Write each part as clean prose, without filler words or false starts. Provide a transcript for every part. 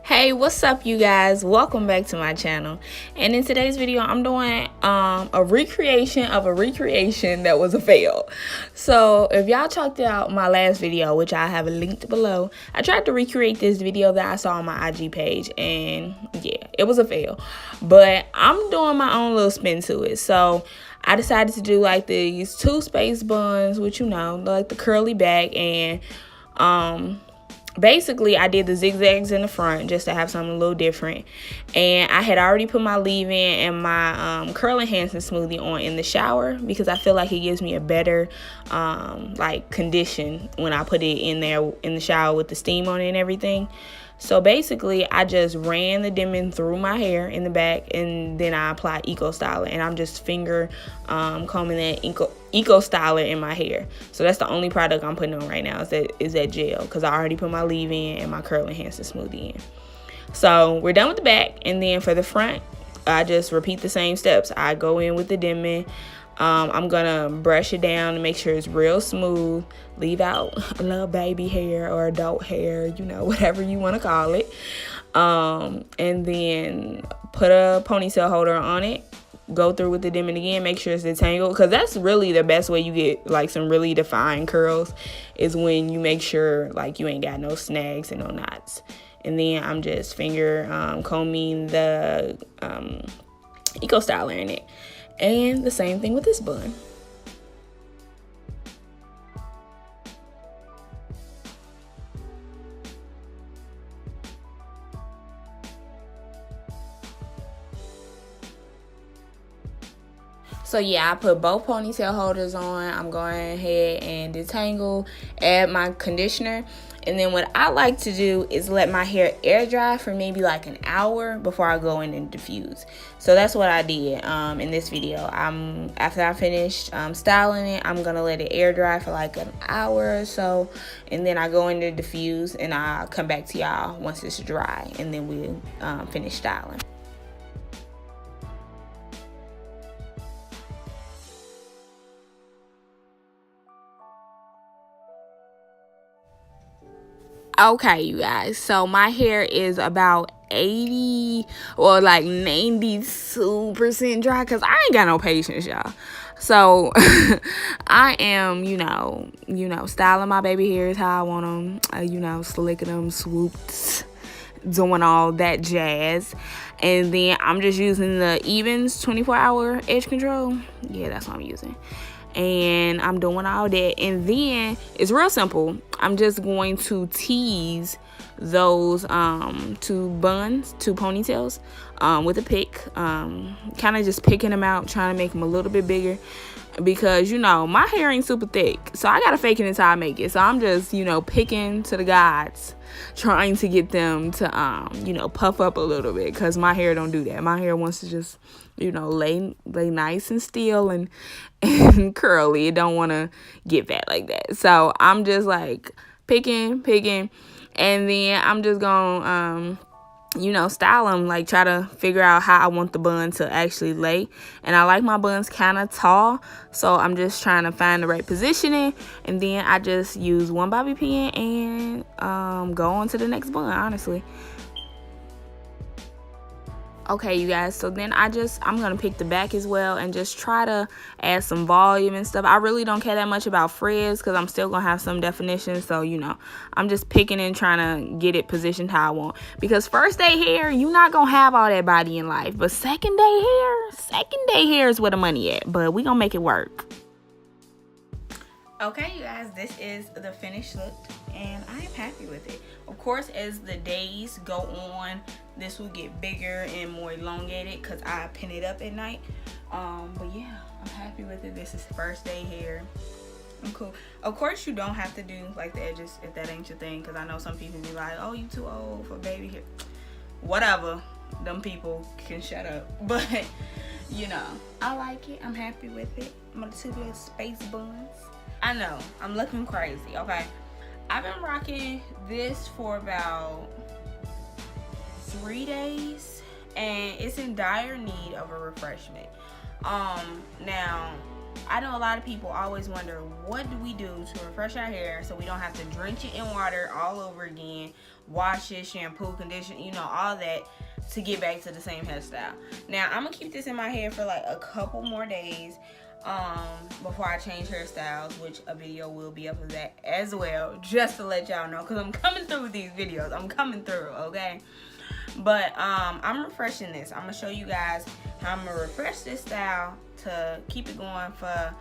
Hey, what's up, you guys? Welcome back to my channel. And in today's video, I'm doing a recreation of a recreation that was a fail. So if y'all checked out my last video, which I have linked below, I tried to recreate this video that I saw on my IG page, and yeah, it was a fail. But I'm doing my own little spin to it. So I decided to do like these 2 space buns, which, you know, like the curly back, and basically I did the zigzags in the front just to have something a little different. And I had already put my leave-in and my curl enhancing smoothie on in the shower, because I feel like it gives me a better like condition when I put it in there in the shower with the steam on it and everything. So basically, I just ran the dimming through my hair in the back, and then I applied Eco Styler, and I'm just finger combing that Eco Styler in my hair. So that's the only product I'm putting on right now is that gel, because I already put my leave-in and my curl enhancer smoothie in. So we're done with the back, and then for the front, I just repeat the same steps. I go in with the dimming. I'm gonna brush it down to make sure it's real smooth. Leave out a little baby hair or adult hair, you know, whatever you want to call it. And then put a ponytail holder on it. Go through with the dimming again. Make sure it's detangled, because that's really the best way you get like some really defined curls, is when you make sure like you ain't got no snags and no knots. And then I'm just finger combing the Eco Styler in it. And the same thing with this bun. So yeah, I put both ponytail holders on. I'm going ahead and detangle, add my conditioner. And then what I like to do is let my hair air dry for maybe like an hour before I go in and diffuse. So that's what I did in this video. After I finished styling it, I'm gonna let it air dry for like an hour or so, and then I go in to diffuse, and I'll come back to y'all once it's dry, and then we'll finish styling. Okay, you guys, so my hair is about 80 or like 92% dry, because I ain't got no patience, y'all. So I am, you know, styling my baby hairs how I want them, you know, slicking them, swooped, doing all that jazz. And then I'm just using the Evans 24-hour edge control. Yeah, that's what I'm using. And I'm doing all that, and then it's real simple. I'm just going to tease those 2 ponytails with a pick, kind of just picking them out, trying to make them a little bit bigger, because, you know, my hair ain't super thick, so I gotta fake it until I make it. So I'm just, you know, picking to the gods, trying to get them to you know, puff up a little bit, because my hair don't do that. My hair wants to just, you know, lay nice and still and curly. It don't want to get fat like that. So I'm just like picking, and then I'm just gonna you know, style them, like try to figure out how I want the bun to actually lay. And I like my buns kind of tall, so I'm just trying to find the right positioning, and then I just use one bobby pin and go on to the next bun, honestly. Okay, you guys, so then I'm gonna pick the back as well and just try to add some volume and stuff. I really don't care that much about frizz, because I'm still gonna have some definition. So, you know, I'm just picking and trying to get it positioned how I want, because first day hair, you're not gonna have all that body in life, but second day hair is where the money at. But we gonna make it work. Okay, you guys, this is the finished look, and I am happy with it. Of course, as the days go on, this will get bigger and more elongated, because I pin it up at night. But yeah, I'm happy with it. This is first day hair. I'm cool. Of course, you don't have to do like the edges if that ain't your thing, because I know some people be like, oh, you too old for baby hair. Whatever, them people can shut up. But you know, I like it. I'm happy with it. I'm gonna do little space buns. I know, I'm looking crazy, okay? I've been rocking this for about 3 days, and it's in dire need of a refreshment. Now, I know a lot of people always wonder, what do we do to refresh our hair so we don't have to drench it in water all over again, wash it, shampoo, condition, you know, all that, to get back to the same hairstyle. Now, I'm gonna keep this in my hair for like a couple more days before I change hairstyles, which a video will be up of that as well, just to let y'all know, because I'm coming through with these videos. I'm coming through, okay? But I'm refreshing this. I'm gonna show you guys how I'm gonna refresh this style to keep it going for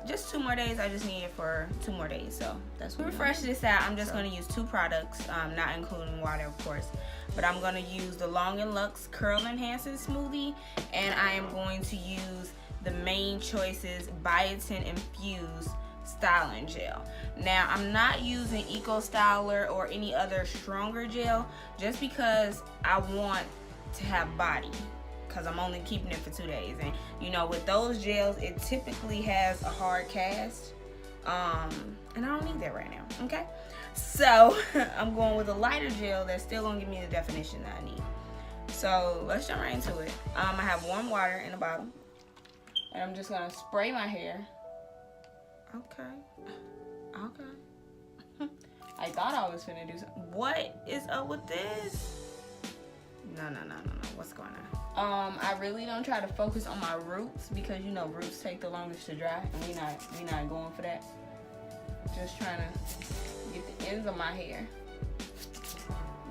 just 2 more days. I just need it for 2 more days, so that's what. To refresh this style, I'm just gonna use 2 products, not including water, of course. But I'm gonna use the Long and Luxe Curl Enhancing Smoothie, and I am going to use the Main Choices Biotin Infused Styling Gel. Now, I'm not using Eco Styler or any other stronger gel, just because I want to have body, because I'm only keeping it for 2 days. And you know, with those gels, it typically has a hard cast, and I don't need that right now, okay? So I'm going with a lighter gel that's still gonna give me the definition that I need. So let's jump right into it. I have warm water in a bottle, and I'm just gonna spray my hair. Okay. I thought I was finna do something. What is up with this? No. What's going on? I really don't try to focus on my roots, because you know roots take the longest to dry, and we not going for that. Just trying to get the ends of my hair.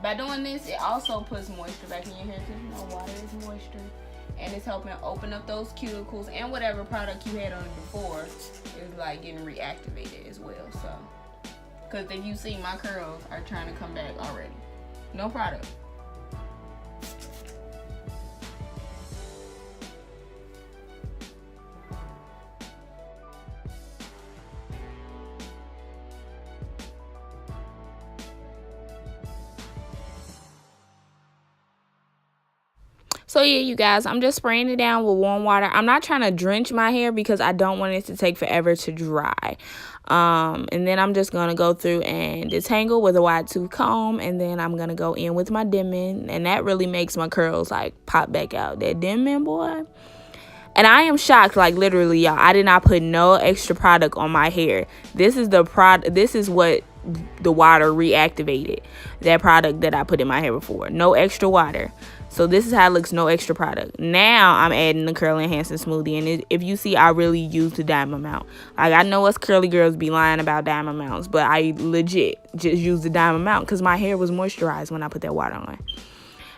By doing this, it also puts moisture back in your hair, because you know water is moisture, and it's helping open up those cuticles, and whatever product you had on it before is like getting reactivated as well. So, because if you see, my curls are trying to come back already. No product. So yeah, you guys, I'm just spraying it down with warm water. I'm not trying to drench my hair because I don't want it to take forever to dry. And then I'm just going to go through and detangle with a wide tooth comb. And then I'm going to go in with my Denman. And that really makes my curls like pop back out. That Denman, boy. And I am shocked, like literally, y'all. I did not put no extra product on my hair. This is the product. This is what the water reactivated. That product that I put in my hair before. No extra water. So this is how it looks, no extra product. Now I'm adding the Curl Enhancing Smoothie. And if you see, I really use the dime amount. Like, I know us curly girls be lying about dime amounts, but I legit just use the dime amount because my hair was moisturized when I put that water on.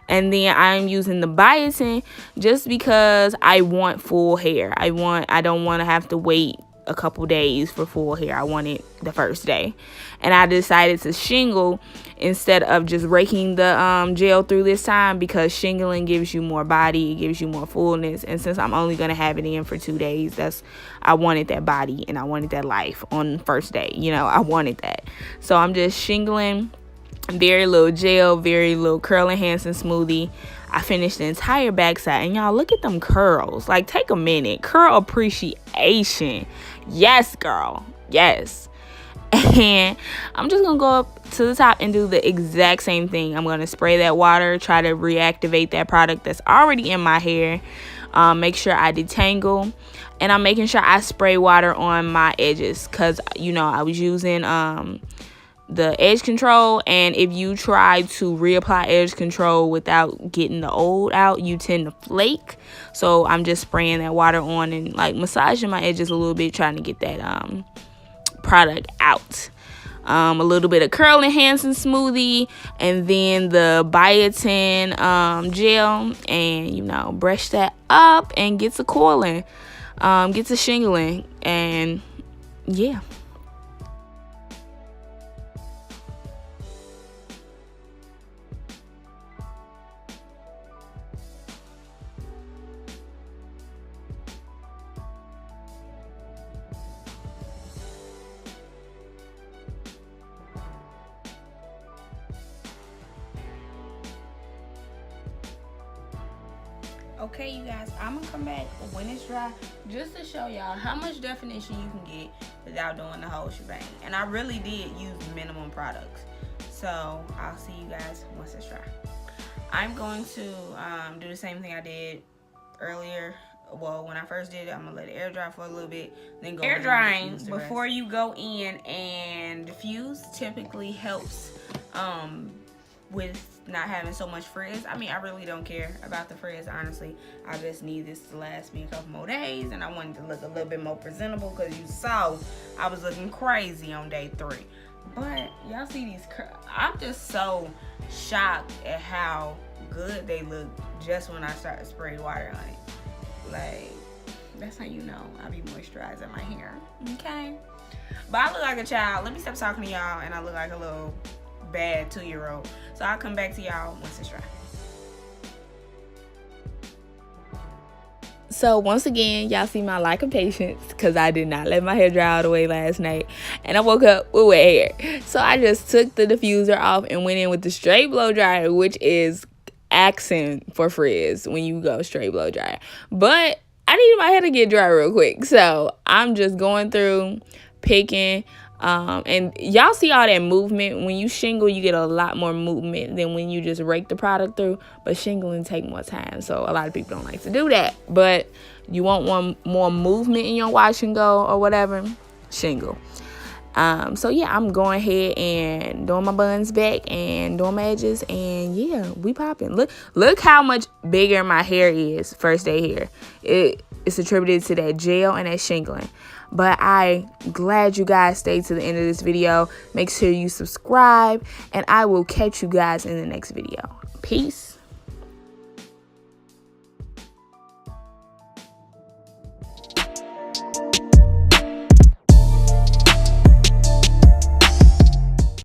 And then I'm using the biotin just because I want full hair. I don't want to have to wait a couple days for full hair. I want it the first day. And I decided to shingle instead of just raking the gel through this time, because shingling gives you more body, it gives you more fullness. And since I'm only going to have it in for 2 days, I wanted that body and I wanted that life on the first day. You know, I wanted that. So I'm just shingling, very little gel, very little curl enhancing smoothie. I finished the entire backside, and y'all look at them curls. Like, take a minute. Curl appreciation. Yes, girl. Yes. And I'm just gonna go up to the top and do the exact same thing. I'm gonna spray that water, try to reactivate that product that's already in my hair. Make sure I detangle, and I'm making sure I spray water on my edges, because you know I was using the edge control, and if you try to reapply edge control without getting the old out, you tend to flake. So I'm just spraying that water on and like massaging my edges a little bit, trying to get that product out. A little bit of curl enhancing smoothie, and then the biotin gel, and you know, brush that up and get to coiling, get to shingling, and yeah. Okay, you guys, I'm gonna come back when it's dry just to show y'all how much definition you can get without doing the whole shebang. And I really did use minimum products. So I'll see you guys once it's dry. I'm going to do the same thing I did earlier. Well, when I first did it, I'm gonna let it air dry for a little bit, then go air drying before you go in and diffuse typically helps with not having so much frizz. I mean, I really don't care about the frizz, honestly. I just need this to last me a couple more days, and I wanted to look a little bit more presentable because you saw I was looking crazy on day 3. But y'all see these I'm just so shocked at how good they look just when I start to spray water on it. Like, that's how you know I be moisturizing my hair, okay? But I look like a child. Let me stop talking to y'all, and I look like a little bad 2-year-old. So I'll come back to y'all once it's dry. So once again, y'all see my lack of patience because I did not let my hair dry all the way last night, and I woke up with wet hair. So I just took the diffuser off and went in with the straight blow dryer, which is accent for frizz when you go straight blow dryer. But I needed my hair to get dry real quick, so I'm just going through picking. And y'all see all that movement. When you shingle, you get a lot more movement than when you just rake the product through. But shingling take more time, so a lot of people don't like to do that. But you want more movement in your wash and go or whatever, shingle. So yeah, I'm going ahead and doing my buns back and doing my edges, and yeah, we popping. Look how much bigger my hair is first day hair. It's attributed to that gel and that shingling. But I'm glad you guys stayed to the end of this video. Make sure you subscribe, and I will catch you guys in the next video. Peace.